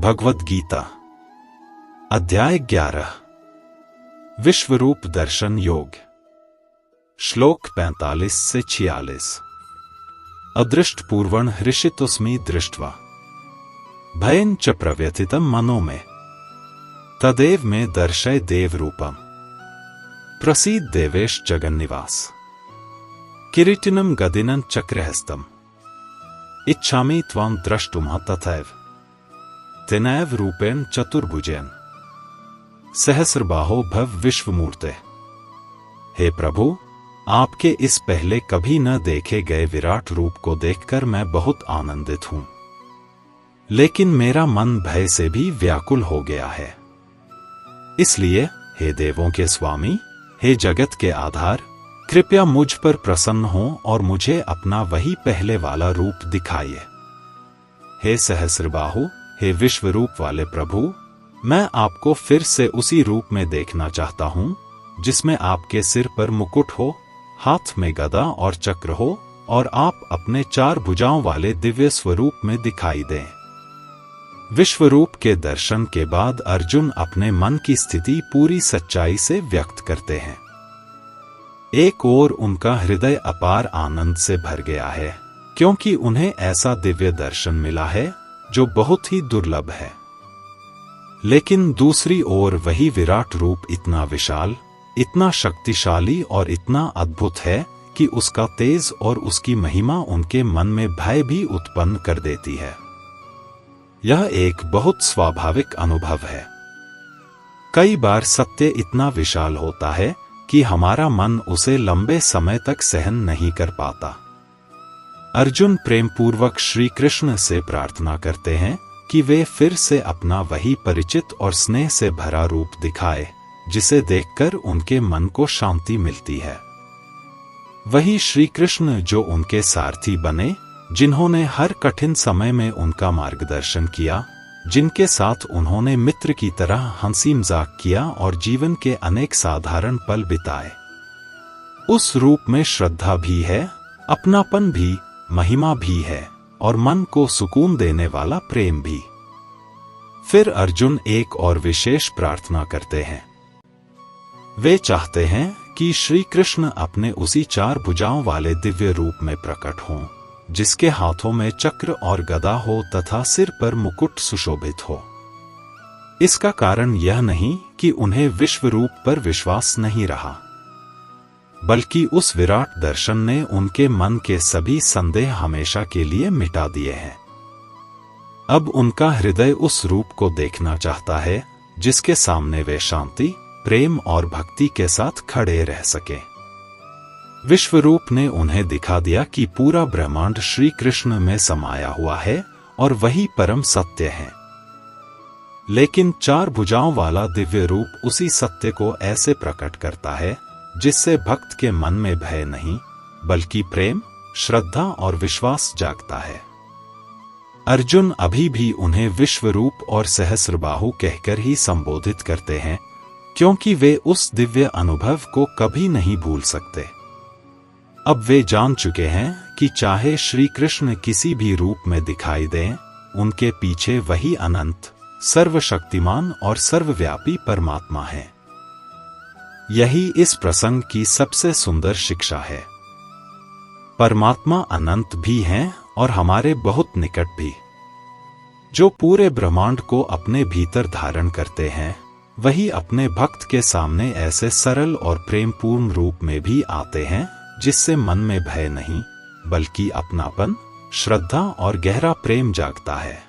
भगवद गीता अध्याय 11 विश्वरूप दर्शन योग श्लोक 45 से 46। अदृष्ट पूर्वण हृषितोस्मि दृष्ट्वा भयं च प्रव्यथितं मनो में तदेव में दर्शय देव रूपम प्रसीद देवेश जगन्निवास किरीटिनं गदिनं चक्रहस्तम इच्छामि त्वां द्रष्टुम तथैव तेनैव रूपेण चतुर्भुजेन सहस्रबाहो भव विश्वमूर्ते। हे प्रभु, आपके इस पहले कभी न देखे गए विराट रूप को देखकर मैं बहुत आनंदित हूं, लेकिन मेरा मन भय से भी व्याकुल हो गया है। इसलिए हे देवों के स्वामी, हे जगत के आधार, कृपया मुझ पर प्रसन्न हो और मुझे अपना वही पहले वाला रूप दिखाइए। हे सहस्रबाहु, हे विश्वरूप वाले प्रभु, मैं आपको फिर से उसी रूप में देखना चाहता हूं जिसमें आपके सिर पर मुकुट हो, हाथ में गदा और चक्र हो और आप अपने 4 भुजाओं वाले दिव्य स्वरूप में दिखाई दें। विश्वरूप के दर्शन के बाद अर्जुन अपने मन की स्थिति पूरी सच्चाई से व्यक्त करते हैं। एक ओर उनका हृदय अपार आनंद से भर गया है, क्योंकि उन्हें ऐसा दिव्य दर्शन मिला है जो बहुत ही दुर्लभ है। लेकिन दूसरी ओर वही विराट रूप इतना विशाल, इतना शक्तिशाली और इतना अद्भुत है कि उसका तेज और उसकी महिमा उनके मन में भय भी उत्पन्न कर देती है। यह एक बहुत स्वाभाविक अनुभव है। कई बार सत्य इतना विशाल होता है कि हमारा मन उसे लंबे समय तक सहन नहीं कर पाता। अर्जुन प्रेम पूर्वक श्री कृष्ण से प्रार्थना करते हैं कि वे फिर से अपना वही परिचित और स्नेह से भरा रूप दिखाए, जिसे देखकर उनके मन को शांति मिलती है। वही श्री कृष्ण जो उनके सारथी बने, जिन्होंने हर कठिन समय में उनका मार्गदर्शन किया, जिनके साथ उन्होंने मित्र की तरह हंसी मजाक किया और जीवन के अनेक साधारण पल बिताए। उस रूप में श्रद्धा भी है, अपनापन भी, महिमा भी है और मन को सुकून देने वाला प्रेम भी। फिर अर्जुन एक और विशेष प्रार्थना करते हैं। वे चाहते हैं कि श्री कृष्ण अपने उसी 4 भुजाओं वाले दिव्य रूप में प्रकट हों, जिसके हाथों में चक्र और गदा हो तथा सिर पर मुकुट सुशोभित हो। इसका कारण यह नहीं कि उन्हें विश्व रूप पर विश्वास नहीं रहा, बल्कि उस विराट दर्शन ने उनके मन के सभी संदेह हमेशा के लिए मिटा दिए हैं। अब उनका हृदय उस रूप को देखना चाहता है जिसके सामने वे शांति, प्रेम और भक्ति के साथ खड़े रह सके। विश्वरूप ने उन्हें दिखा दिया कि पूरा ब्रह्मांड श्री कृष्ण में समाया हुआ है और वही परम सत्य है। लेकिन 4 भुजाओं वाला दिव्य रूप उसी सत्य को ऐसे प्रकट करता है जिससे भक्त के मन में भय नहीं, बल्कि प्रेम, श्रद्धा और विश्वास जागता है। अर्जुन अभी भी उन्हें विश्वरूप और सहस्रबाहु कहकर ही संबोधित करते हैं, क्योंकि वे उस दिव्य अनुभव को कभी नहीं भूल सकते। अब वे जान चुके हैं कि चाहे श्री कृष्ण किसी भी रूप में दिखाई दें, उनके पीछे वही अनंत, सर्वशक्तिमान और सर्वव्यापी परमात्मा है। यही इस प्रसंग की सबसे सुंदर शिक्षा है। परमात्मा अनंत भी हैं और हमारे बहुत निकट भी। जो पूरे ब्रह्मांड को अपने भीतर धारण करते हैं, वही अपने भक्त के सामने ऐसे सरल और प्रेमपूर्ण रूप में भी आते हैं जिससे मन में भय नहीं, बल्कि अपनापन, श्रद्धा और गहरा प्रेम जागता है।